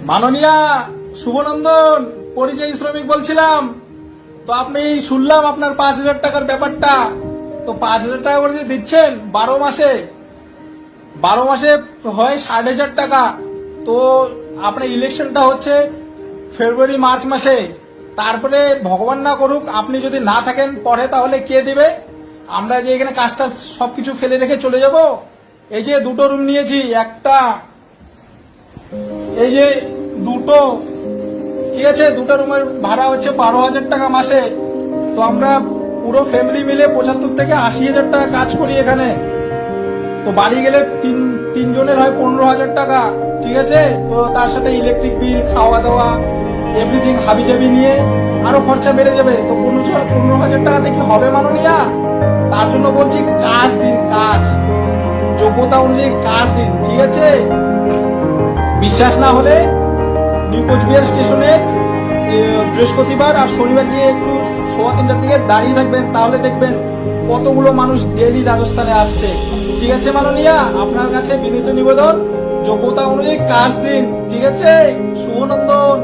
মাননীয়া শুভনন্দন পরিযায়ী শ্রমিক বলছিলাম। তো আপনি শুনলাম আপনার 5,000 টাকার ব্যাপারটা। তো 5,000 টাকা করে যে দিচ্ছেন 12 মাসে হয় 60,000 টাকা। তো আপনার ইলেকশনটা হচ্ছে ফেব্রুয়ারি মার্চ মাসে। তারপরে ভগবান না করুক আপনি যদি না থাকেন পরে, তাহলে কে দিবে? আমরা যে এখানে কাজটা সবকিছু ফেলে রেখে চলে যাব। এই যে 2টো রুম নিয়েছি, একটা এই যে 2টো, ঠিক আছে, 2টো রুমের ভাড়া হচ্ছে 12,000 টাকা মাসে। তো আমরা পুরো ফ্যামিলি মিলে 75 থেকে 80,000 টাকা কাজ করি এখানে। তো বাড়ি গেলে তিনজনের হয় 15,000 টাকা, ঠিক আছে। তো তার সাথে ইলেকট্রিক বিল, খাওয়া দাওয়া, এভরিথিং হাবিজাবি নিয়ে আরো খরচা বেড়ে যাবে। তো 15,000 টাকাতে কি হবে মাননীয়া? তার জন্য বলছি কাজ দিন, কাজ যোগ্যতা অনুযায়ী কাজ দিন, ঠিক আছে। বিশ্বাস না হলে নিউ কোচবিহার স্টেশনে বৃহস্পতিবার আর শনিবার গিয়ে একটু 3:15 দিকে দাঁড়িয়ে থাকবেন, তাহলে দেখবেন কতগুলো মানুষ ডেলি রাজস্থানে আসছে, ঠিক আছে মাননীয়া। আপনার কাছে বিনীত নিবেদন, যোগ্যতা অনুযায়ী কাজ দিন, ঠিক আছে। শুভনন্দন।